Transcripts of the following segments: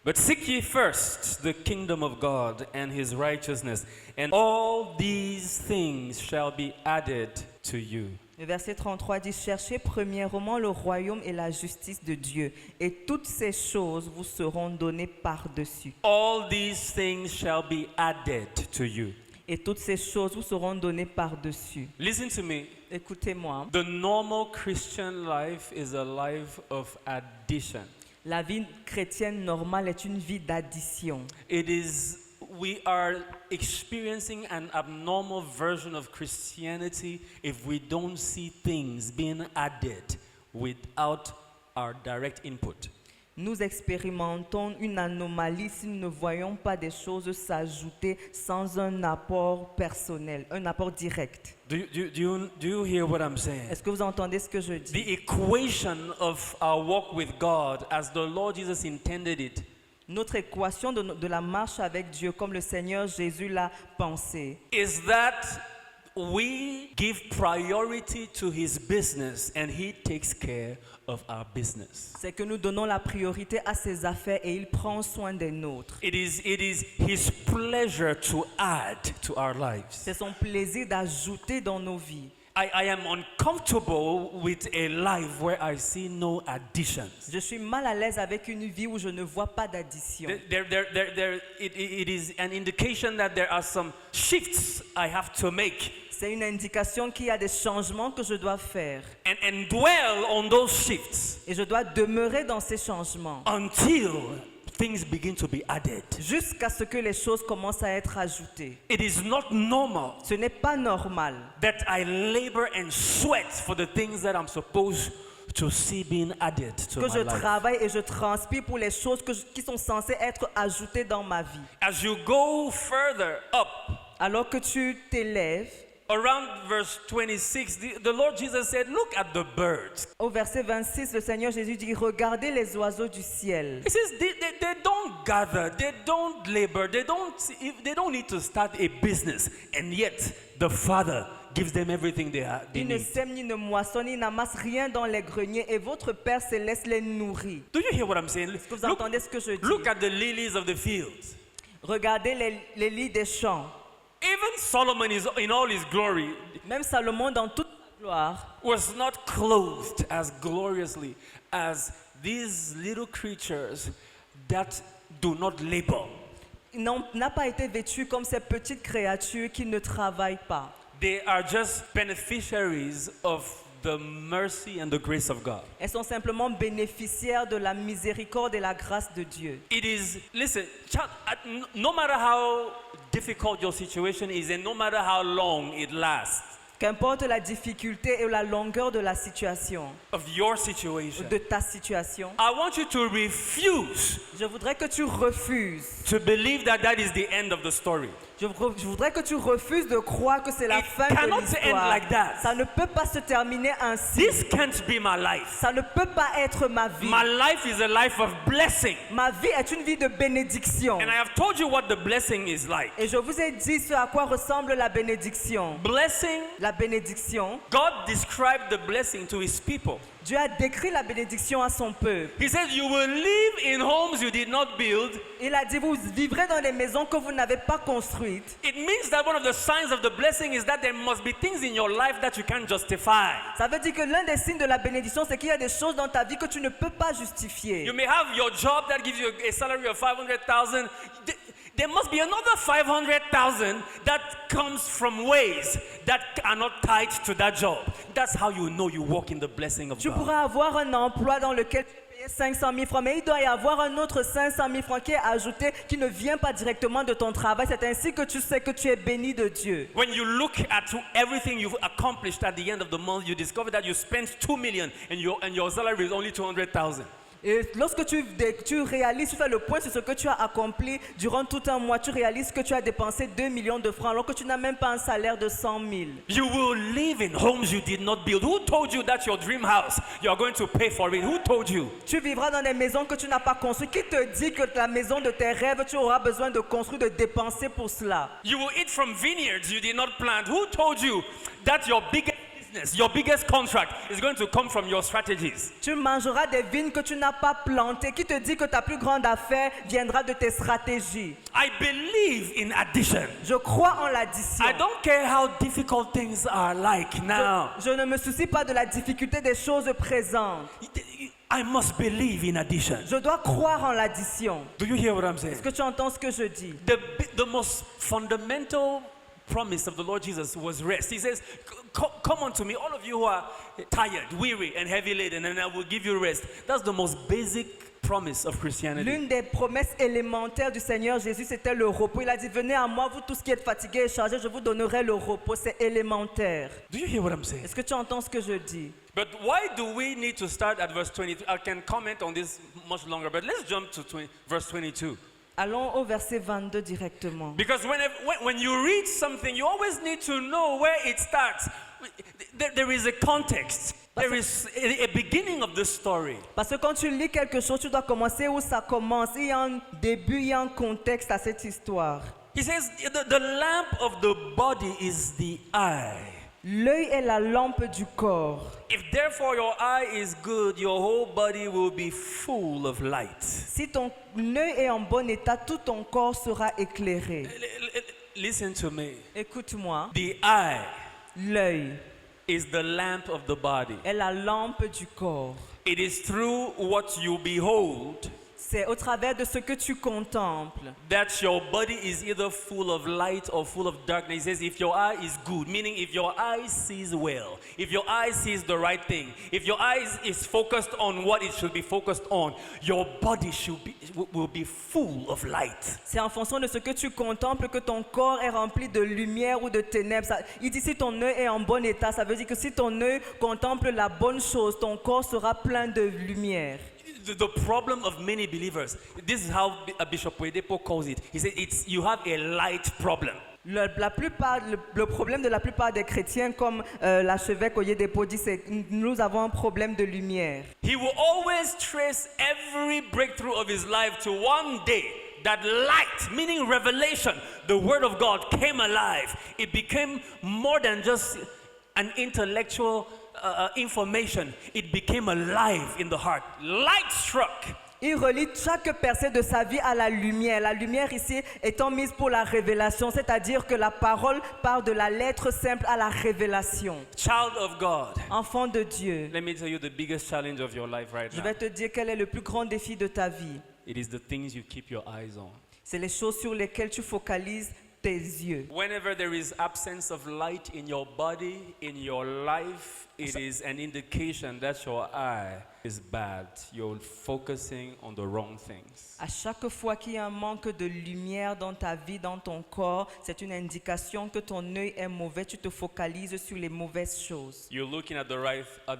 But seek ye first the kingdom of God and his righteousness, and all these things shall be added to you. Le verset 33 dit, cherchez premièrement le royaume et la justice de Dieu, et toutes ces choses vous seront données par-dessus. All these things shall be added to you. Et toutes ces choses vous seront données par-dessus. Listen to me. Écoutez-moi. The normal Christian life is a life of addition. La vie chrétienne normale est une vie d'addition. We are experiencing an abnormal version of Christianity if we don't see things being added without our direct input. Nous expérimentons une anomalie si nous ne voyons pas des choses s'ajouter sans un apport personnel, un apport direct. Do you hear what I'm saying? Est-ce que vous entendez ce que je dis? The equation of our walk with God as the Lord Jesus intended it Notre équation de la marche avec Dieu, comme le Seigneur Jésus l'a pensé, is that we give priority to his business and he takes care of our business. c'est que nous donnons la priorité à ses affaires et il prend soin des nôtres. It is his pleasure to add to our lives. C'est son plaisir d'ajouter dans nos vies. I am uncomfortable with a life where I see no additions. Je suis mal à l'aise avec une vie où je ne vois pas d'addition. It is an indication that there are some shifts I have to make. C'est une indication qu'il y a des changements que je dois faire. And dwell on those shifts. Et je dois demeurer dans ces changements. Until things begin to be added. Jusqu'à ce que les choses commencent à être ajoutées. It is not normal Ce n'est pas normal that I labor and sweat for the things that I'm supposed to see being added to que my je life. travaille et je transpire pour les choses qui sont censées être ajoutées dans ma vie. As you go further up, Alors que tu t'élèves, around verse 26, the Lord Jesus said, look at the birds. au verset 26, le Seigneur Jésus dit, regardez les oiseaux du ciel. He says they don't gather, they don't labor, they don't need to start a business, and yet the Father gives them everything they Ils ne need. sèment ni ne moissonnent, ils n'amassent rien dans les greniers et votre Père céleste les nourrit. Do you hear what I'm saying? Est-ce que vous entendez ce que je dis? Look at the lilies of the fields. Regardez les lits des champs. Even Solomon is in all his glory Même Salomon, dans toute sa gloire, was not clothed as gloriously as these little creatures that do not labor. n'a pas été vêtu comme ces petites créatures qui ne travaillent pas. They are just beneficiaries of the mercy and the grace of God. Elles sont simplement bénéficiaires de la miséricorde et la grâce de Dieu. It is, listen, child, no matter how difficult your situation is and no matter how long it lasts, Qu'importe la difficulté et la longueur de la situation, of your situation, de ta situation, I want you to refuse je voudrais que tu refuses. to believe that that is the end of the story. Je voudrais que tu refuses de croire que c'est la It fin de cannot end l'histoire. like that. Ça ne peut pas se terminer ainsi. This can't be my life. Ça ne peut pas être ma vie. My life is a life of blessing. Ma vie est une vie de bénédiction. And I have told you what the blessing is like. Et je vous ai dit ce à quoi ressemble la bénédiction. Blessing, La bénédiction, God described the blessing to his people. Dieu a décrit la bénédiction à son peuple. He said, you will live in homes you did not build. Il a dit, vous vivrez dans des maisons que vous n'avez pas construites. It means that one of the signs of the blessing is that there must be things in your life that you can't justify. Ça veut dire que l'un des signes de la bénédiction, c'est qu'il y a des choses dans ta vie que tu ne peux pas justifier. You may have your job that gives you a salary of 500,000. There must be another 500,000 that comes from ways that are not tied to that job. That's how you know you walk in the blessing of Tu God. pourras avoir un emploi dans lequel tu es payé 500 000 francs, mais il doit y avoir un autre 500 000 francs qui est ajouté, qui ne vient pas directement de ton travail. C'est ainsi que tu sais que tu es béni de Dieu. When you look at everything you've accomplished at the end of the month, you discover that you spent 2 million and your salary is only 200,000. Et lorsque tu réalises, tu fais le point sur ce que tu as accompli durant tout un mois, tu réalises que tu as dépensé 2 millions de francs alors que tu n'as même pas un salaire de 100 000. You will live in homes you did not build. Who told you that your dream house, you are going to pay for it? Who told you? Tu vivras dans des maisons que tu n'as pas construites. Qui te dit que la maison de tes rêves, tu auras besoin de construire, de dépenser pour cela? You will eat from vineyards you did not plant. Who told you that your biggest business, your biggest contract is going to come from your strategies. Tu mangeras des vignes que tu n'as pas plantées. Qui te dit que ta plus grande affaire viendra de tes stratégies? I believe in addition. Je crois en l'addition. I don't care how difficult things are like now. Je ne me soucie pas de la difficulté des choses présentes. I must believe in addition. Je dois croire en l'addition. Do you hear what I'm saying? Est-ce que tu entends ce que je dis? The most fundamental promise of the Lord Jesus was rest. He says, come unto me, all of you who are tired, weary, and heavy laden, and I will give you rest. That's the most basic promise of Christianity. L'une des promesses élémentaires du Seigneur Jésus, c'était le repos. Il a dit, venez à moi, vous tous qui êtes fatigués et chargés, je vous donnerai le repos. C'est élémentaire. Do you hear what I'm saying? Est-ce que tu entends ce que je dis? But why do we need to start at verse 22? I can comment on this much longer, but let's jump to verse 22. Allons au verset 22 directement. Because when you read something, you always need to know where it starts. There is a context. There is a beginning of the story. Parce que quand tu lis quelque chose, tu dois commencer où ça commence. Il y a un début, il y a un contexte à cette histoire. He says the lamp of the body is the eye. L'œil est la lampe du corps. If therefore your eye is good, your whole body will be full of light. Si ton œil est en bon état, tout ton corps sera éclairé. Listen to me. Écoute-moi. The eye L'œil is the lamp of the body. est la lampe du corps. It is through what you behold C'est au travers de ce que tu contemples that your body is either full of light or full of darkness. He says, if your eye is good, meaning if your eye sees well, if your eye sees the right thing, if your eye is focused on what it should be focused on, your body will be full of light. C'est en fonction de ce que tu contemples que ton corps est rempli de lumière ou de ténèbres. Il dit si ton œil est en bon état, ça veut dire que si ton œil contemple la bonne chose, ton corps sera plein de lumière. The problem of many believers, this is how Bishop Oyedepo calls it. He said, you have a light problem. Le problème de la plupart des chrétiens, comme l'archevêque Oyedepo dit, c'est que nous avons un problème de lumière. He will always trace every breakthrough of his life to one day that light, meaning revelation, the word of God came alive. It became more than just an intellectual information. It became alive in the heart. Light struck. Il relie chaque percée de sa vie à la lumière. La lumière ici étant mise pour la révélation, c'est-à-dire que la parole part de la lettre simple à la révélation. Child of God. Enfant de Dieu. Let me tell you the biggest challenge of your life right Je now. vais te dire quel est le plus grand défi de ta vie. It is the things you keep your eyes on. C'est les choses sur lesquelles tu focalises tes yeux. Whenever there is absence of light in your body, in your life, it is an indication that your eye is bad. You're focusing on the wrong things. À chaque fois qu'il y a un manque de lumière dans ta vie, dans ton corps, c'est une indication que ton œil est mauvais. Tu te focalises sur les mauvaises choses. You're looking at the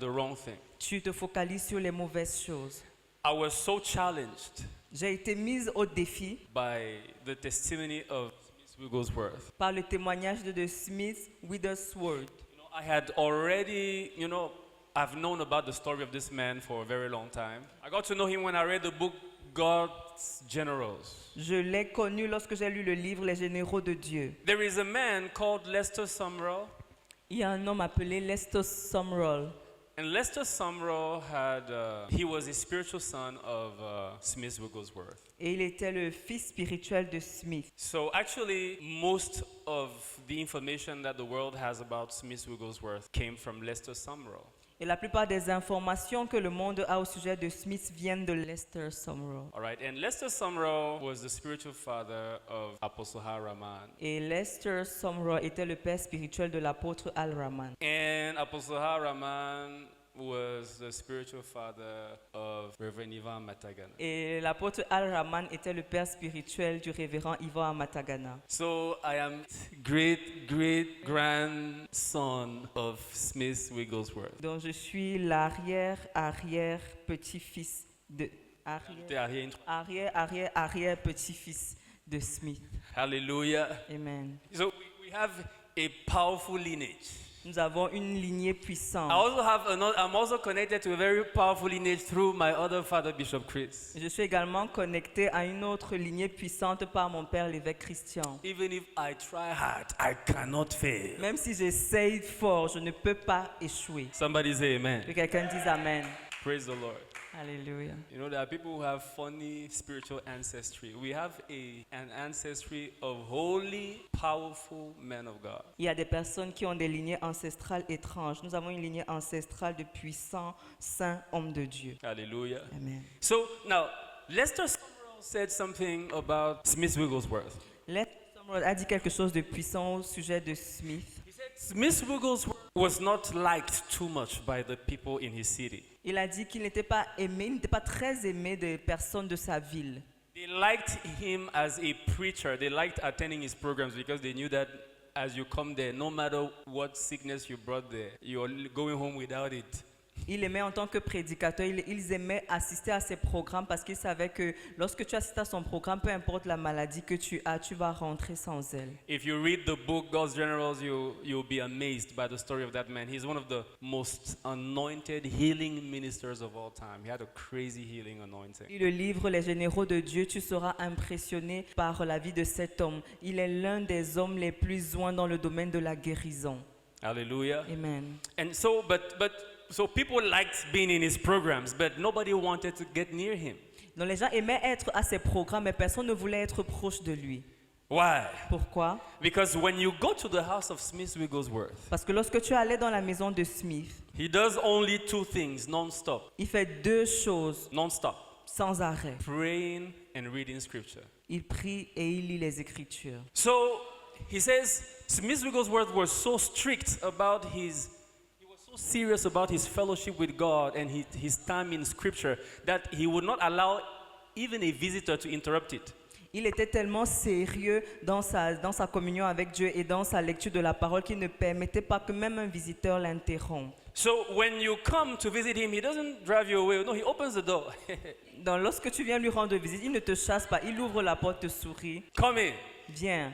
wrong thing. Tu te focalises sur les mauvaises choses. I was so challenged J'ai été mise au défi by the testimony of Smith Wigglesworth. par le témoignage de Smith Wigglesworth. I had already, I've known about the story of this man for a very long time. I got to know him when I read the book God's Generals. Je l'ai connu lorsque j'ai lu le livre Les Généraux de Dieu. There is a man called Lester Sumrall. Il y a un homme appelé Lester Sumrall. And Lester Sumrall he was a spiritual son of Smith Wigglesworth. Et il était le fils spirituel de Smith. So actually, most of the information that the world has about Smith Wigglesworth came from Lester Sumrall. Et la plupart des informations que le monde a au sujet de Smith viennent de Lester Sumrall. All right, and Lester Sumrall was the spiritual father of Apostle Haraman. Et Lester Sumrall était le père spirituel de l'apôtre Al-Rahman. And Apostle Haraman was the spiritual father of Reverend Ivan Matagana. Et l'apôtre Al-Rahman était le père spirituel du révérend Ivan Matagana. So I am grandson of Smith Wigglesworth. Donc je suis l'arrière-petit-fils de arrière-petit-fils de Smith. Hallelujah. Amen. So we have a powerful lineage. Nous avons une lignée I puissante. also have I'm also connected to a very powerful lineage through my other father, Bishop Chris. Je suis également connecté à une autre lignée puissante par mon père, l'évêque Christian. Even if I try hard, I cannot fail. Même si j'essaye fort, je ne peux pas échouer. Somebody say amen. Que quelqu'un dise Amen. Praise the Lord. Alléluia. You know, there are people who have funny spiritual ancestry. We have an ancestry of holy, powerful men of God. Il y a des personnes qui ont des lignées ancestrales étranges. Nous avons une lignée ancestrale de puissants, saints hommes de Dieu. Hallelujah. Amen. So now, Lester Sumrall said something about Smith Wigglesworth. Lester Sumrall a dit quelque chose de puissant au sujet de Smith. He said Smith Wigglesworth was not liked too much by the people in his city. Il a dit qu'il n'était pas aimé, il n'était pas très aimé des personnes de sa ville. They liked him as a preacher. They liked attending his programs because they knew that as you come there, no matter what sickness you brought there, you're going home without it. Il aimait en tant que prédicateur, ils aimaient assister à ses programmes parce qu'ils savaient que lorsque tu assistes à son programme, peu importe la maladie que tu as, tu vas rentrer sans elle. If you read the book God's Generals, you'll be amazed by the story of that man. He's one of the most anointed healing ministers of all time. He had a crazy healing anointing. Lis le livre Les Généraux de Dieu, tu seras impressionné par la vie de cet homme. Il est l'un des hommes les plus ouins dans le domaine de la guérison. Hallelujah. Amen. And so people liked being in his programs, but nobody wanted to get near him. Donc les gens aimaient être à ses programmes, mais personne ne voulait être proche de lui. Why? Pourquoi? Because when you go to the house of Smith Wigglesworth, Parce que lorsque tu allais dans la maison de Smith, he does only two things non-stop. il fait deux choses Non-stop. sans arrêt. Praying and reading scripture. Il prie et il lit les Écritures. So he says Smith Wigglesworth was so strict about he was so serious about his fellowship with God and his time in scripture that he would not allow even a visitor to interrupt it. Il était tellement sérieux dans sa communion avec Dieu et dans sa lecture de la parole qu'il ne permettait pas que même un visiteur l'interrompe. So when you come to visit him, he doesn't drive you away. No, he opens the door. Donc lorsque tu viens lui rendre visite, il ne te chasse pas, il ouvre la porte, te sourit. Come in. Viens.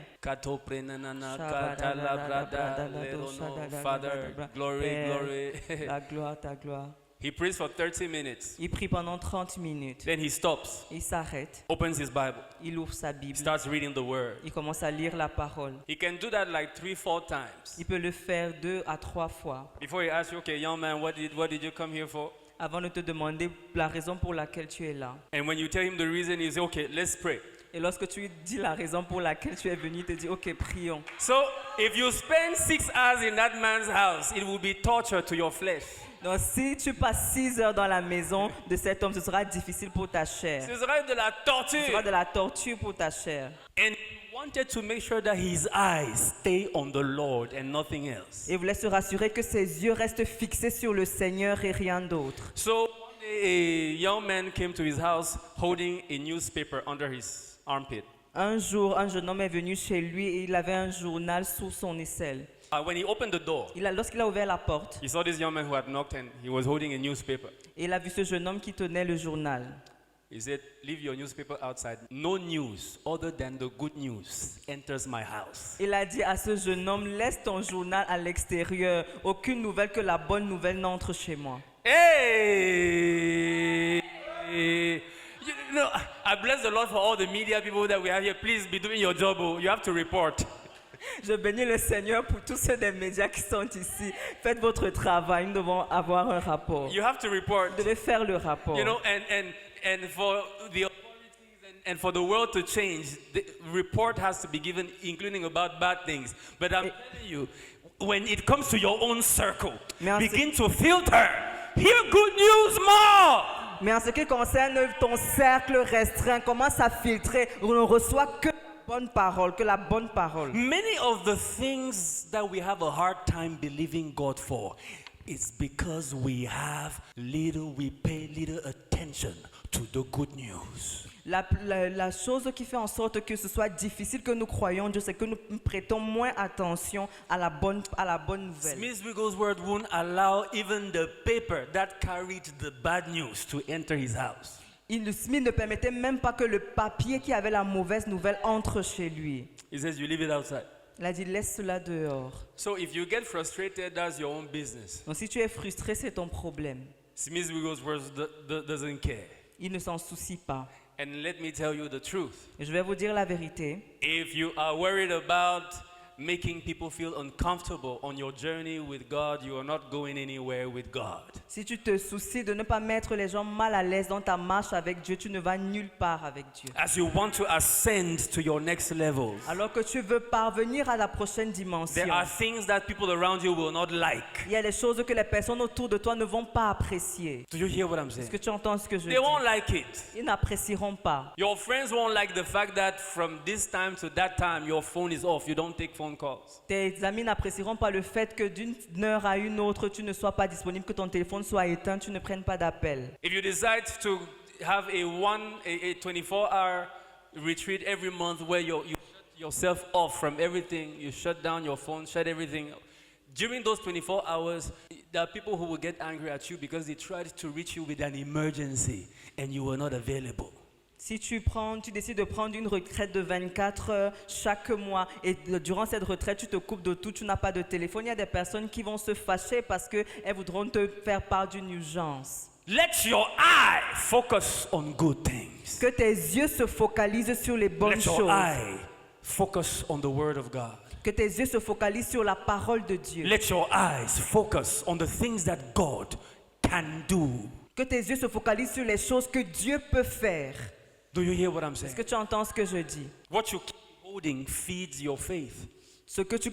Father, glory, glory. La gloire, ta gloire. He prays for 30 minutes. Il prie pendant 30 minutes. Then he stops, Il s'arrête, opens his Bible, il ouvre sa Bible, starts reading the word. il commence à lire la parole. He can do that like 3-4 times. Il peut le faire 2 à 3 fois. Before he asks you, okay, young man, what did you come here for? Avant de te demander la raison pour laquelle tu es là. And when you tell him the reason, he says, okay, let's pray. Et lorsque tu lui dis la raison pour laquelle tu es venu, il te dit, ok, prions. So if you spend 6 hours in that man's house, it will be torture to your flesh. Donc si tu passes 6 heures dans la maison de cet homme, ce sera difficile pour ta chair. Ce sera de la Ce torture. sera de la torture pour ta chair. And he wanted to make sure that his eyes stay on the Lord and nothing else. Et il voulait se rassurer que ses yeux restent fixés sur le Seigneur et rien d'autre. So one day a young man came to his house holding a newspaper under his armpit. Un jour, un jeune homme est venu chez lui et il avait un journal sous son aisselle. When he opened the door, Lorsqu'il a ouvert la porte, he saw this young man who had knocked and he was holding a newspaper. et il a vu ce jeune homme qui tenait le journal. He said, leave your newspaper outside. No news other than the good news enters my house. Il a dit à ce jeune homme, laisse ton journal à l'extérieur. Aucune nouvelle que la bonne nouvelle n'entre chez moi. Hey! You know, I bless the Lord for all the media people that we have here. Please be doing your job. Oh. You have to report. Je bénis le Seigneur pour tous ceux des médias qui sont ici. Faites votre travail, nous devons avoir un rapport. You have to report. Vous devez faire le rapport. You know, and for the authorities and for the world to change, the report has to be given, including about bad things. But I'm telling you, when it comes to your own circle, begin to filter. Hear good news more. Mais en ce qui concerne ton cercle restreint, commence à filtrer. On ne reçoit que la bonne parole. Many of the things that we have a hard time believing God for, it's because we pay little attention to the good news. La chose qui fait en sorte que ce soit difficile que nous croyons Dieu, c'est que nous prêtons moins attention à la bonne nouvelle. Smith Wigglesworth wouldn't allow even the paper that carried the bad news to enter his house. Smith ne permettait même pas que le papier qui avait la mauvaise nouvelle entre chez lui. He says, you leave it outside. Il a dit laisse cela dehors. So if you get frustrated, that's your own business. Donc si tu es frustré, c'est ton problème. Smith Wigglesworth doesn't care. Il ne s'en soucie pas. And let me tell you the truth. Et je vais vous dire la vérité. If you are worried about making people feel uncomfortable on your journey with God, you are not going anywhere with God. Si tu te soucies de ne pas mettre les gens mal à l'aise dans ta marche avec Dieu, tu ne vas nulle part avec Dieu. As you want to ascend to your next level, Alors que tu veux parvenir à la prochaine there dimension, are things that people around you will not like. il y a des choses que les personnes autour de toi ne vont pas apprécier. Do you hear what I'm Est-ce saying? que tu entends ce que je They dis? won't like it. Ils n'apprécieront pas. Your friends won't like the fact that from this time to that time your phone is off. You don't take phone calls. Tes amis n'apprécieront pas le fait que d'une heure à une autre, tu ne sois pas disponible, que ton téléphone soit éteint, tu ne prennes pas d'appel. If you decide to have a 24-hour retreat every month where you shut yourself off from everything, you shut down your phone, shut everything. During those 24 hours, there are people who will get angry at you because they tried to reach you with an emergency and you were not available. Si tu décides de prendre une retraite de 24 heures chaque mois et durant cette retraite, tu te coupes de tout, tu n'as pas de téléphone, il y a des personnes qui vont se fâcher parce qu'elles voudront te faire part d'une urgence. Let your eye focus on good things. Que tes yeux se focalisent sur les bonnes Let your choses. eye focus on the word of God. Que tes yeux se focalisent sur la parole de Dieu. Let your eyes focus on the things that God can do. Que tes yeux se focalisent sur les choses que Dieu peut faire. Do you hear what I'm saying? Est-ce que tu entends ce que je dis? What you keep holding feeds your faith. Ce que tu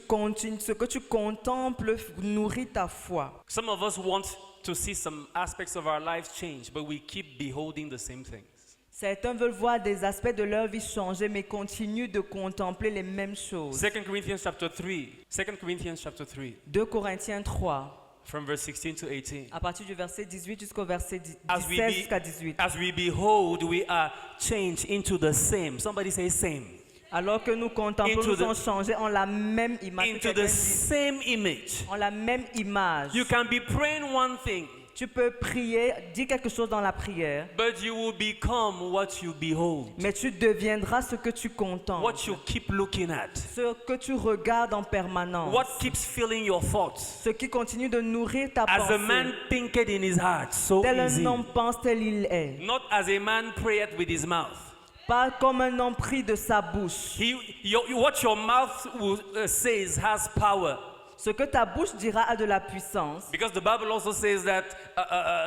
contemples nourrit ta foi. Some of us want to see some aspects of our lives change, but we keep beholding the same things. Certains veulent voir des aspects de leur vie changer, mais continuent de contempler les mêmes choses. 2 Corinthians chapter 3. 2 Corinthians chapter 3, 2 Corinthiens 3, from verse 16 to 18. à partir du verset 18 jusqu'au verset As 16 jusqu'à 18. we behold, we are changed into the same. Somebody say same. Alors que nous contemplons, Into nous the- sommes changés en la même image. Que Into quelqu'un the dit, same image. en la même image. You can be praying one thing, Tu peux prier, dire quelque chose dans la prière, but you will become what you behold. mais tu deviendras ce que tu contemples. What you keep looking at. Ce que tu regardes en permanence. What keeps filling your thoughts. Ce qui continue de nourrir ta As a pensée. man thinketh in his heart, so Tel is un he. homme pense, tel il est. Not as a man prayeth with his mouth. Pas comme un homme prie de sa bouche. What your mouth says has power. Ce que ta bouche dira a de la puissance. Because the Bible also says that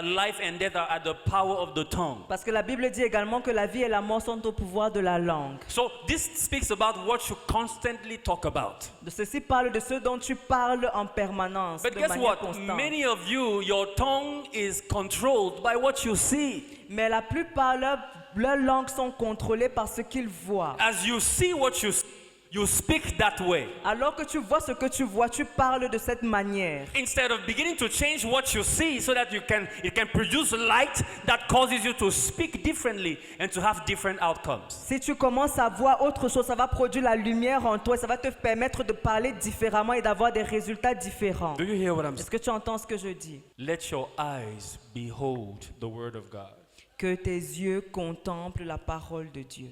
life and death are at the power of the tongue. Parce que la Bible dit également que la vie et la mort sont au pouvoir de la langue. So this speaks about what you constantly talk about. De ceci parle de ce dont tu parles en permanence, But de guess manière what? constante. Many of you, your tongue is controlled by what you see. Mais la plupart, leurs langues sont contrôlées par ce qu'ils voient. As you see what you speak that way. Alors que tu vois ce que tu vois, tu parles de cette manière. Instead of beginning to change what you see so that it can produce light that causes you to speak differently and to have different outcomes. Si tu commences à voir autre chose, ça va produire la lumière en toi et ça va te permettre de parler différemment et d'avoir des résultats différents. Do you hear what I'm saying? Est-ce que tu entends ce que je dis? Let your eyes behold the word of God. Que tes yeux contemplent la parole de Dieu.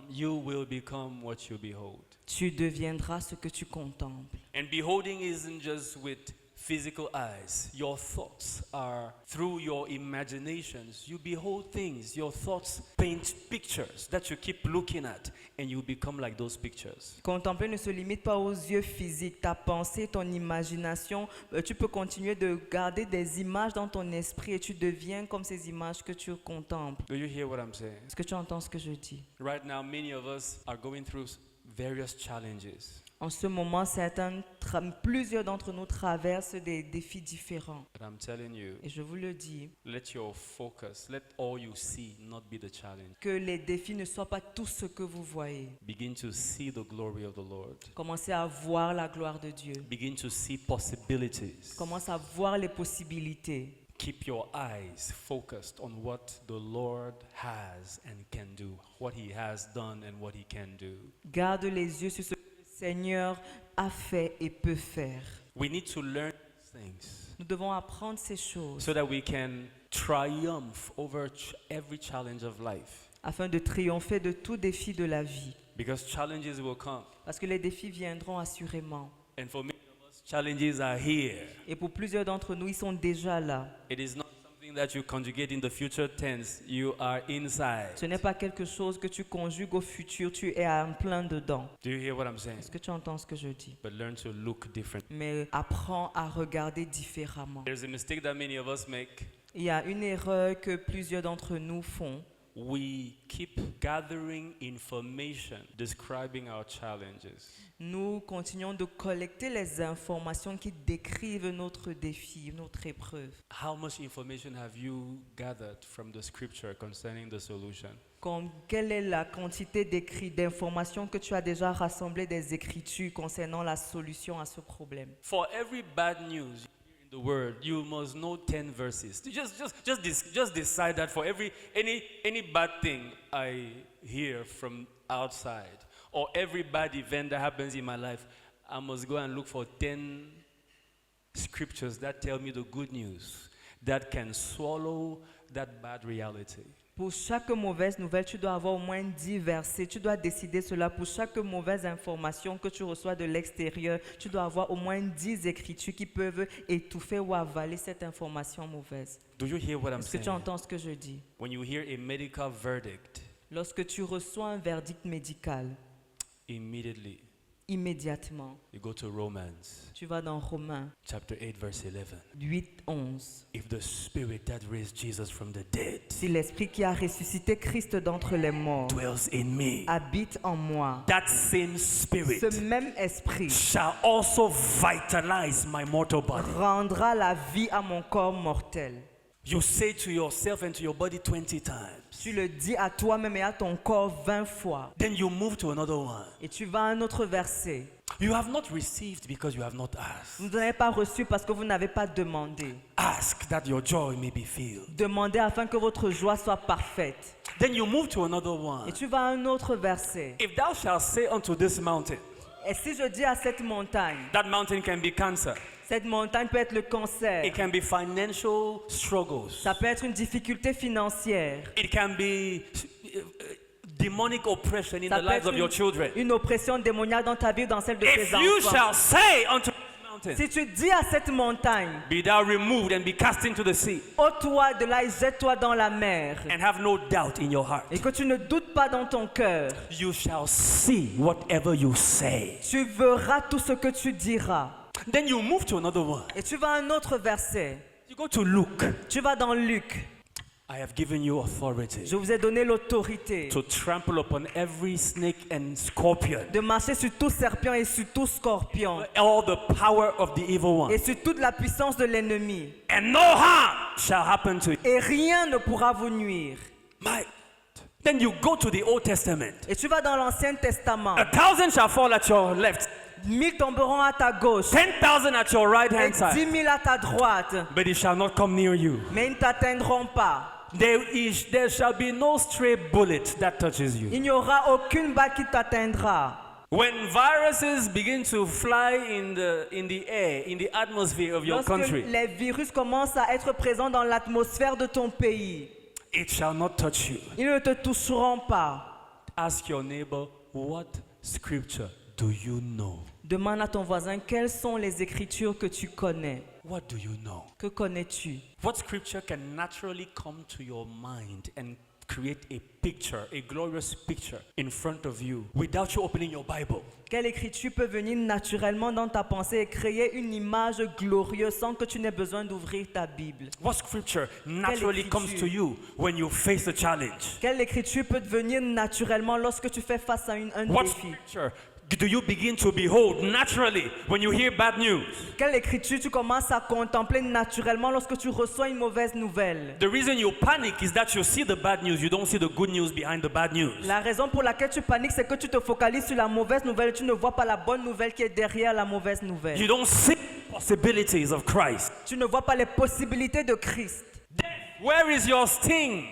You will become what you behold. Tu deviendras ce que tu contemples. And beholding isn't just with physical eyes. Your thoughts are through your imaginations. You behold things. Your thoughts paint pictures that you keep looking at and you become like those pictures. Contempler ne se limite pas aux yeux physiques. Ta pensée, ton imagination, tu peux continuer de garder des images dans ton esprit et tu deviens comme ces images que tu contemples. Do you hear what I'm saying? Est-ce que tu entends ce que je dis? Right now, many of us are going through various challenges. En ce moment, plusieurs d'entre nous traversent des défis différents. But I'm telling you, Et je vous le dis, let your focus, let all you see not be the challenge. que les défis ne soient pas tout ce que vous voyez. Begin to see the glory of the Lord. Commencez à voir la gloire de Dieu. Begin to see possibilities. Commence à voir les possibilités. Keep your eyes focused on what the Lord has and can do, what He has done and what He can do. Garde les yeux sur ce que le Seigneur a fait et peut faire. We need to learn these things Nous devons apprendre ces choses so that we can triumph over every challenge of life. afin de triompher de tout défi de la vie. Because challenges will come. Parce que les défis viendront assurément. And for many of us, challenges are here. Et pour plusieurs d'entre nous, ils sont déjà là. It is not something that you conjugate in the future tense. You are inside. Ce n'est pas quelque chose que tu conjugues au futur, tu es en plein dedans. Do you hear what I'm saying? Est-ce que tu entends ce que je dis? But learn to look different. Mais apprends à regarder différemment. There's a mistake that many of us make. Il y a une erreur que plusieurs d'entre nous font. We keep gathering information describing our challenges. Nous continuons de collecter les informations qui décrivent notre défi, notre épreuve. How much information have you gathered from the scripture concerning the solution? Quelle est la quantité d'informations que tu as déjà rassemblées des Écritures concernant la solution à ce problème? For every bad news in the word, you must know 10 verses. Just decide that for any bad thing I hear from outside, or every bad event that happens in my life, I must go and look for 10 scriptures that tell me the good news that can swallow that bad reality. Pour chaque mauvaise nouvelle, tu dois avoir au moins 10 versets. Tu dois décider cela. Pour chaque mauvaise information que tu reçois de l'extérieur, tu dois avoir au moins 10 écritures qui peuvent étouffer ou avaler cette information mauvaise. Do you hear what I'm Est-ce que tu saying? entends ce que je dis? When you hear a medical verdict, Lorsque tu reçois un verdict médical, immediately immédiatement, you go to Romans tu vas dans Romains chapter 8 verse 11. 8, 11. If the spirit that raised Jesus from the dead Si l'Esprit qui a ressuscité Christ d'entre les morts dwells in me, habite en moi, that same spirit ce même Esprit shall also vitalize my mortal body. rendra la vie à mon corps mortel. You say to yourself and to your body 20 times. Tu le dis à toi-même et à ton corps 20 fois. Then you move to another one. Et tu vas à un autre verset. You have not received because you have not asked. Vous n'avez pas reçu parce que vous n'avez pas demandé. Ask that your joy may be filled. Demandez afin que votre joie soit parfaite. Then you move to another one. Et tu vas à un autre verset. If thou shalt say unto this mountain, Et si je dis à cette montagne, that mountain can be cancer. cette montagne peut être le cancer. It can be financial struggles. Ça peut être une difficulté financière. It can be demonic oppression in Ça the peut lives être of your children. une oppression démoniaque dans ta vie, dans celle de tes If you enfants. shall say unto this mountain, Si tu dis à cette montagne, be thou removed and be cast into the sea, ôte-toi de là et jette-toi dans la mer, and have no doubt in your heart, et que tu ne doutes pas dans ton cœur, you shall see whatever you say. tu verras tout ce que tu diras. Then you move to another one. Et tu vas à un autre verset. You go to Luke. Tu vas dans Luc. I have given you authority Je vous ai donné l'autorité to trample upon every snake and scorpion, de marcher sur tout serpent et sur tout scorpion, all the power of the evil one, et sur toute la puissance de l'ennemi. and no harm shall happen to you. Et rien ne pourra vous nuire. Then you go to the Old Testament. Et tu vas dans l'Ancien Testament. 1,000 shall fall at your left, 1000 tomberont à ta gauche 10,000 at your right et hand 10 side, 000 à ta droite, but it shall not come near you. mais ils ne t'atteindront pas. There shall be no stray bullet that touches you. Il n'y aura aucune balle qui t'atteindra. When viruses begin to fly in the air, in the atmosphere of your Lorsque country, les virus commencent à être présents dans l'atmosphère de ton pays, it shall not touch you. ils ne te toucheront pas. Ask your neighbor, what scripture do you know? Demande à ton voisin quelles sont les écritures que tu connais. What do you know? Que connais-tu? What scripture can naturally come to your mind and create a picture, a glorious picture in front of you without you opening your Bible? Quelle écriture peut venir naturellement dans ta pensée et créer une image glorieuse sans que tu n'aies besoin d'ouvrir ta Bible? What scripture naturally écriture? comes to you when you face a challenge? Quelle écriture peut venir naturellement lorsque tu fais face à un What défi? scripture do you begin to behold naturally when you hear bad news? Quelle écriture tu commences à contempler naturellement lorsque tu reçois une mauvaise nouvelle? The reason you panic is that you see the bad news, you don't see the good news behind the bad news. La raison pour laquelle tu paniques, c'est que tu te focalises sur la mauvaise nouvelle et tu ne vois pas la bonne nouvelle qui est derrière la mauvaise nouvelle. You don't see possibilities of Christ. Tu ne vois pas les possibilités de Christ. Where is your sting?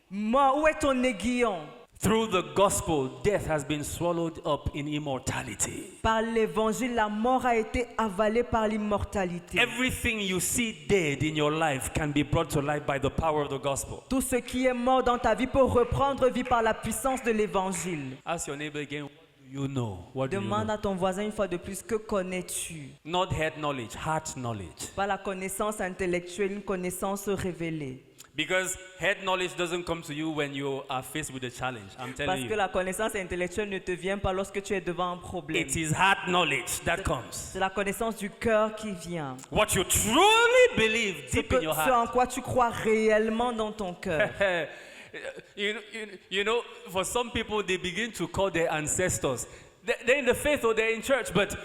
Moi, où est ton aiguillon? Through the gospel, death has been swallowed up in immortality. Par l'évangile, la mort a été avalée par l'immortalité. Everything you see dead in your life can be brought to life by the power of the gospel. Tout ce qui est mort dans ta vie peut reprendre vie par la puissance de l'évangile. Ask your neighbor again, what do you know? What do you Demande know? à ton voisin une fois de plus, que connais-tu? Not head knowledge, heart knowledge. Pas la connaissance intellectuelle, une connaissance révélée. Because head knowledge doesn't come to you when you are faced with a challenge. I'm Parce telling que you. la connaissance intellectuelle ne te vient pas lorsque tu es devant un problème. It is heart knowledge that comes. C'est la connaissance du cœur qui vient. What you truly believe Ce deep in your ce heart. en quoi tu crois réellement dans ton cœur. You know, for some people, they begin to call their ancestors. They're in the faith or they're in church, but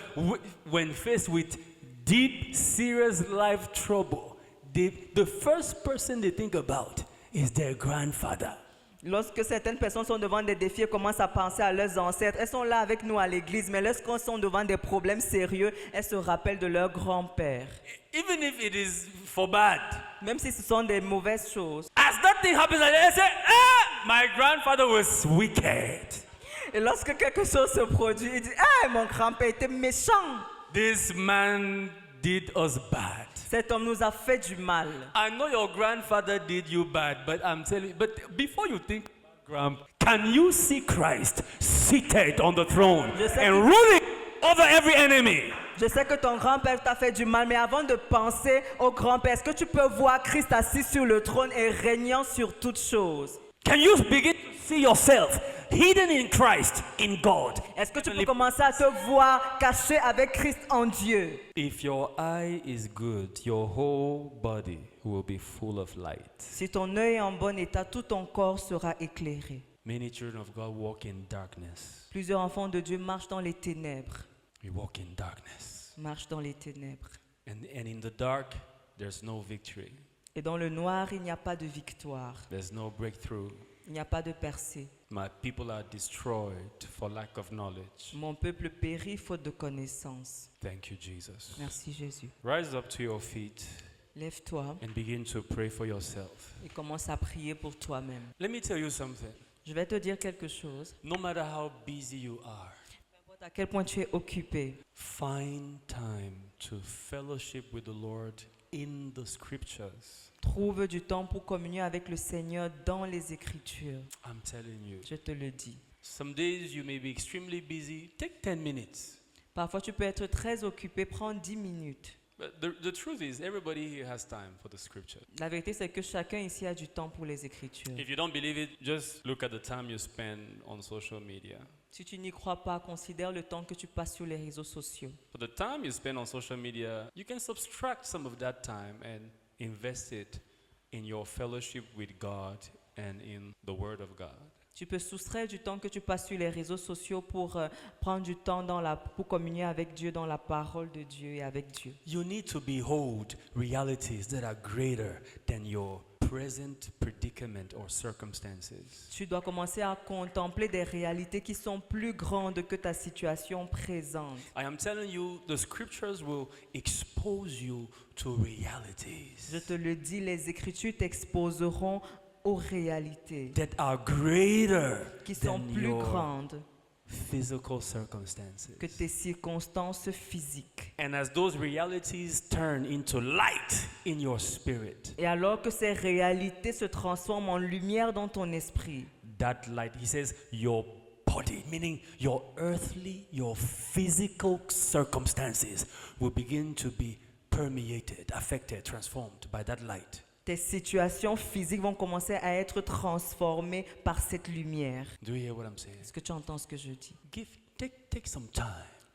when faced with deep, serious life trouble, the first person they think about is their grandfather. Lorsque certaines personnes sont devant des défis et commencent à penser à leurs ancêtres, elles sont là avec nous à l'église, mais lorsqu'elles sont devant des problèmes sérieux, elles se rappellent de leur grand-père. Even if it is for bad. Même si ce sont des mauvaises choses. As that thing happens, they say, ah, my grandfather was wicked. Et lorsque quelque chose se produit, il dit, ah, mon grand-père était méchant. This man did us bad. Cet homme nous a fait du mal. I know your grandfather did you bad, but I'm telling you, but before you think, Grandpa, can you see Christ seated on the throne Je sais and que- ruling over every enemy? Je sais que ton grand-père t'a fait du mal, mais avant de penser au grand-père, est-ce que tu peux voir Christ assis sur le trône et régnant sur toutes choses? Can you begin to see yourself hidden in Christ, in God? Est-ce que tu peux commencer à te voir caché avec Christ en Dieu? If your eye is good, your whole body will be full of light. Si ton œil est en bon état, tout ton corps sera éclairé. Many children of God walk in darkness. Plusieurs enfants de Dieu marchent dans les ténèbres. We walk in darkness. Marchent dans les ténèbres. And in the dark, there's no victory. Et dans le noir, il n'y a pas de victoire. There's no breakthrough. Il n'y a pas de percée. My people are destroyed for lack of knowledge. Mon peuple périt faute de connaissance. Thank you, Jesus. Merci Jésus. Rise up to your feet Lève-toi and begin to pray for yourself. et commence à prier pour toi-même. Let me tell you something. Je vais te dire quelque chose. No matter how busy you are, Peu importe à quel point tu es occupé, find time to fellowship with the Lord in the scriptures. trouve du temps pour communier avec le Seigneur dans les Écritures. I'm telling you. Je te le dis. Some days you may be extremely busy. Take 10 minutes. Parfois, tu peux être très occupé. Prends 10 minutes. But the truth is, everybody here has time for the scripture. La vérité, c'est que chacun ici a du temps pour les Écritures. If you don't believe it, just look at the time you spend on social media. Si tu n'y crois pas, considère le temps que tu passes sur les réseaux sociaux. For the time you spend on social media, you can subtract some of that time and invest it in your fellowship with God and in the Word of God. Tu peux soustraire du temps que tu passes sur les réseaux sociaux pour prendre du temps pour communier avec Dieu dans la parole de Dieu et avec Dieu. You need to behold realities that are greater than your present predicament or circumstances. Tu dois commencer à contempler des réalités qui sont plus grandes que ta situation présente. I am telling you, the scriptures will expose you to realities Je te le dis, les Écritures t'exposeront aux réalités that are greater qui sont than plus your grandes physical circumstances. que tes circonstances physiques. And as those realities turn into light in your spirit, Et alors que ces réalités se transforment en lumière dans ton esprit, that light, he says, your body, meaning your earthly, your physical circumstances will begin to be permeated, affected, transformed by that light. tes situations physiques vont commencer à être transformées par cette lumière. Do you hear what I'm saying? Est-ce que tu entends ce que je dis? Take some time.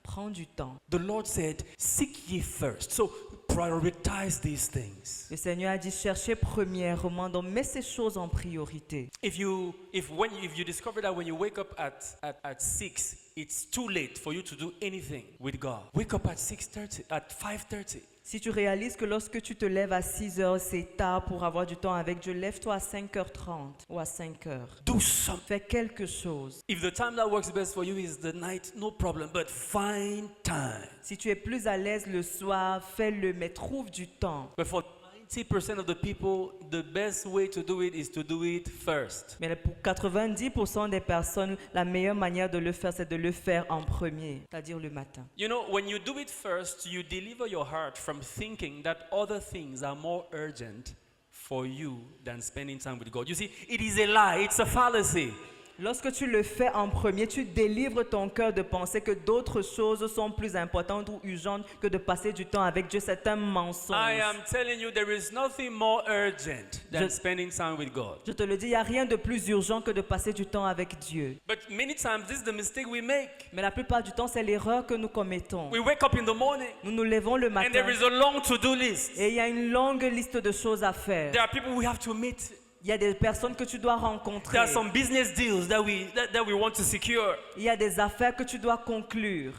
Prends du temps. The Lord said, seek ye first. So prioritize these things. Le Seigneur a dit cherchez premièrement, donc mets ces choses en priorité. If you discover that when you wake up at 6, it's too late for you to do anything with God. Wake up at 6:30, at 5:30. Si tu réalises que lorsque tu te lèves à 6 heures, c'est tard pour avoir du temps avec Dieu, lève-toi à 5h30 ou à 5 heures. Do something. Fais quelque chose. If the time that works best for you is the night, no problem, but find time. Si tu es plus à l'aise le soir, fais-le, mais trouve du temps. But for 90% of the people, the best way to do it is to do it first. Mais pour 90% des personnes, la meilleure manière de le faire, c'est de le faire en premier, c'est-à-dire le matin. You know, when you do it first, you deliver your heart from thinking that other things are more urgent for you than spending time with God. You see, it is a lie, it's a fallacy. Lorsque tu le fais en premier, tu délivres ton cœur de penser que d'autres choses sont plus importantes ou urgentes que de passer du temps avec Dieu. C'est un mensonge. I am telling you, there is nothing more urgent than spending time with God. Je te le dis, il n'y a rien de plus urgent que de passer du temps avec Dieu. But many times, this is the mistake we make. Mais la plupart du temps, c'est l'erreur que nous commettons. We wake up in the morning, Nous nous levons le and matin there is a long to-do list. et il y a une longue liste de choses à faire. There are people we have to meet. Il y a des personnes que tu dois There rencontrer. are some business deals that we want to secure. Il y a des affaires que tu dois conclure.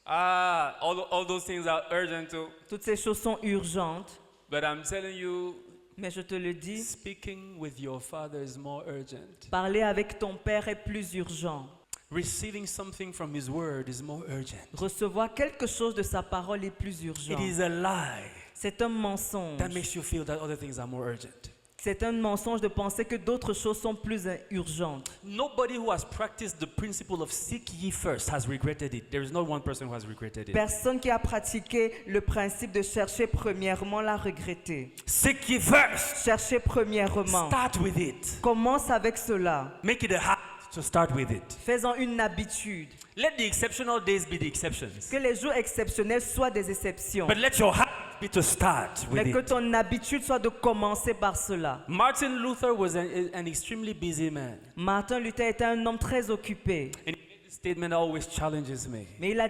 All those things are urgent too. Toutes ces choses sont urgentes. But I'm telling you, Mais je te le dis, speaking with your father is more urgent. parler avec ton père est plus urgent. Receiving something from his word is more urgent. Recevoir quelque chose de sa parole est plus urgent. It is a lie C'est un mensonge. that makes you feel that other things are more urgent. C'est un mensonge de penser que d'autres choses sont plus urgentes. Nobody who has practiced the principle of seek ye first has regretted it. There is not one person who has regretted it. Personne qui a pratiqué le principe de chercher premièrement l'a regretté. Seek ye first. Chercher premièrement. Start with it. Commence avec cela. Make it a habit to start with it. Fais-en une habitude. Let the exceptional days be the exceptions. Que les jours exceptionnels soient des exceptions. But let your habit be to start with Mais que it. ton habitude soit de commencer par cela. Martin Luther was an extremely busy man. Martin Luther était un homme très occupé. And he made this statement that always challenges me. Mais il a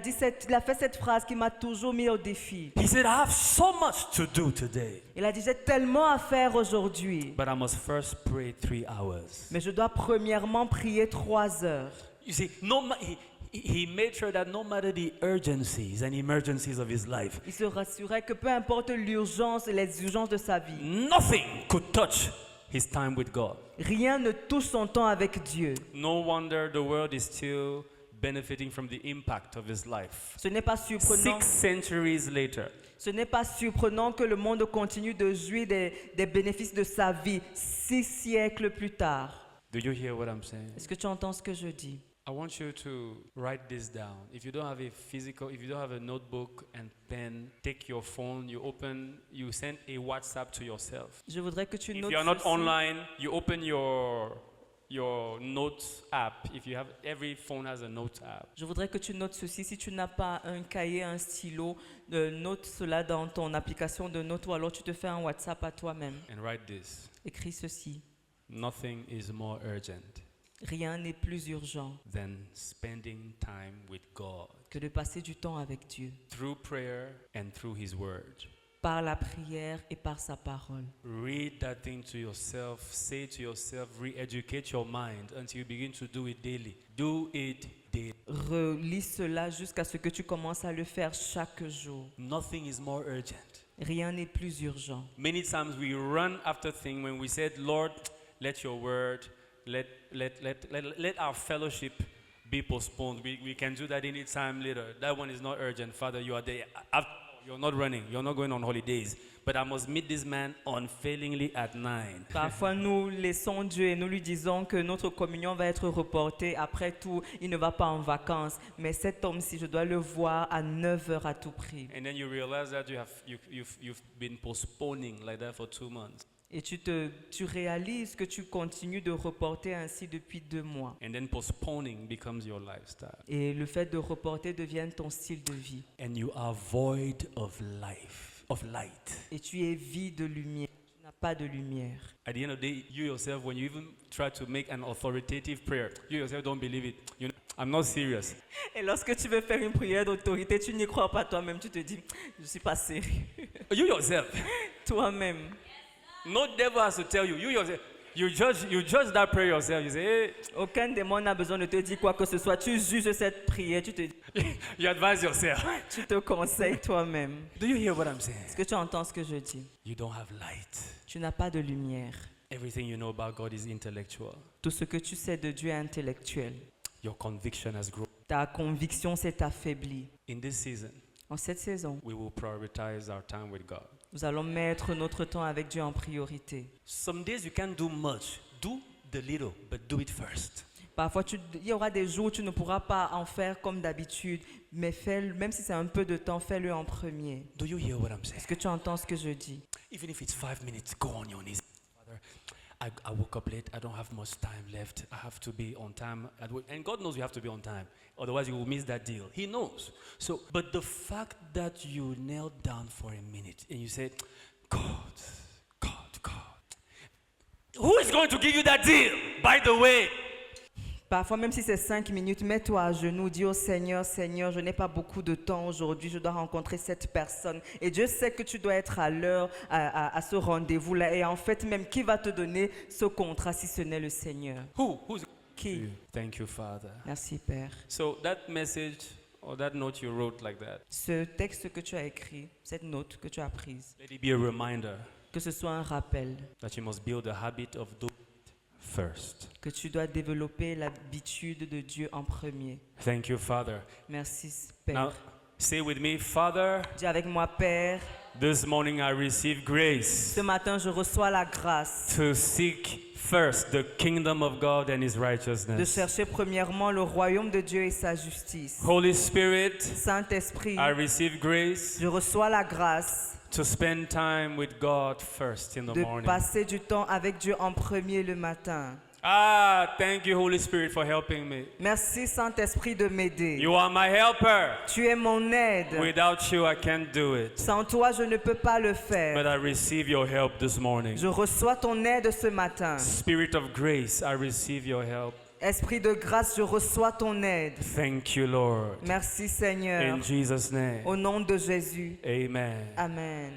fait cette phrase qui m'a toujours mis au défi. He said, I have so much to do today, Il a dit, j'ai tellement à faire aujourd'hui. but I must first pray 3 hours. Mais je dois premièrement prier 3 heures. You see, he made sure that no matter the urgencies and emergencies of his life, Il se rassurait que peu importe l'urgence et les urgences de sa vie, nothing could touch his time with God. rien ne touche son temps avec Dieu. No wonder the world is still benefiting from the impact of his life. Ce n'est pas surprenant. 6 centuries later, Ce n'est pas surprenant que le monde continue de jouir des bénéfices de sa vie 6 siècles plus tard. do you hear what I'm saying? Est-ce que tu entends ce que je dis? I want you to write this down. If you don't have a notebook and pen, take your phone, you send a WhatsApp to yourself. Je voudrais que tu If notes you are not ceci. online, you open your notes app. Every phone has a notes app. Je voudrais que tu notes ceci. Si tu n'as pas un cahier, un stylo, note cela dans ton application de notes ou alors tu te fais un WhatsApp à toi-même. And write this. Écris ceci. Nothing is more urgent Rien n'est plus urgent than spending time with God que de passer du temps avec Dieu, through prayer and through his word. par la prière et par sa parole. Read that thing to yourself, say to yourself, re-educate your mind until you begin to do it daily. Do it daily. Relis cela jusqu'à ce que tu commences à le faire chaque jour. Nothing is more urgent. Rien n'est plus urgent. Many times we run after things when we said, Lord, let your word, let our fellowship be postponed. We can do that anytime later. That one is not urgent. Father, you are there. You're not running. You're not going on holidays. But I must meet this man unfailingly at 9. Parfois, nous laissons Dieu et nous lui disons que notre communion va être reportée. Après tout, il ne va pas en vacances. Mais cet homme-ci, je dois le voir à 9 heures à tout prix. And then you realize that you've been postponing like that for 2 months. Et tu réalises que tu continues de reporter ainsi depuis 2 mois. And then postponing becomes your lifestyle. Et le fait de reporter devient ton style de vie. And you are void of light. Et tu es vide de lumière. Tu n'as pas de lumière. At the end of the day, you yourself, when you even try to make an authoritative prayer, you yourself don't believe it. You know, I'm not serious. Et lorsque tu veux faire une prière d'autorité, tu n'y crois pas toi-même. Tu te dis, je ne suis pas sérieux. You yourself. Toi-même. No devil has to tell you. You yourself. You judge that prayer yourself. You say, hey. Aucun démon n'a besoin de te dire quoi que ce soit. Tu juges cette prière. You advise yourself. Tu te conseilles toi-même. Do you hear what I'm saying? Est-ce que tu entends ce que je dis? You don't have light. Tu n'as pas de lumière. Everything you know about God is intellectual. Tout ce que tu sais de Dieu est intellectuel. Your conviction has grown. Ta conviction s'est affaiblie. In this season, En cette saison, we will prioritize our time with God. Nous allons mettre notre temps avec Dieu en priorité. Some days you can't do much. Do the little, but do it first. Parfois, il y aura des jours où tu ne pourras pas en faire comme d'habitude, mais fais, même si c'est un peu de temps, fais-le en premier. Do you hear what I'm saying? Est-ce que tu entends ce que je dis? Even if it's 5 minutes, go on your knees. Father, I woke up late. I don't have much time left. I have to be on time at work. And God knows you have to be on time. Otherwise, you will miss that deal. He knows. So, but the fact that you knelt down for a minute and you said, God, who is going to give you that deal, by the way? Parfois, même si c'est 5 minutes, mets-toi à genoux, dis au Seigneur, Seigneur, je n'ai pas beaucoup de temps aujourd'hui, je dois rencontrer cette personne. Et Dieu sait que tu dois être à l'heure à ce rendez-vous-là. Et en fait, même qui va te donner ce contrat si ce n'est le Seigneur? Who's Qui? Thank you, Father. Merci, Père. So that message or that note you wrote like that, Ce texte que tu as écrit, cette note que tu as prise, let it be a reminder que ce soit un rappel that you must build a habit of doing it first. que tu dois développer l'habitude de Dieu en premier. Thank you, Father. Merci, Now, Père. say with me, Father, Dis avec moi, Père, this morning I receive grace ce matin, je reçois la grâce to seek first the kingdom of God and his de righteousness. chercher premièrement le royaume de Dieu et sa justice. Holy Spirit, Saint-Esprit, I receive grace je reçois la grâce to spend time with God first in the de morning. passer du temps avec Dieu en premier le matin. Thank you, Holy Spirit, for helping me. Merci, Saint-Esprit, de m'aider. You are my helper. Tu es mon aide. Without you, I can't do it. Sans toi, je ne peux pas le But faire. I receive your help this morning. Je reçois ton aide ce matin. Spirit of grace, I receive your help. Esprit de grâce, je reçois ton aide. Thank you, Lord. Merci, Seigneur. In Jesus' name, Au nom de Jésus. amen. Amen.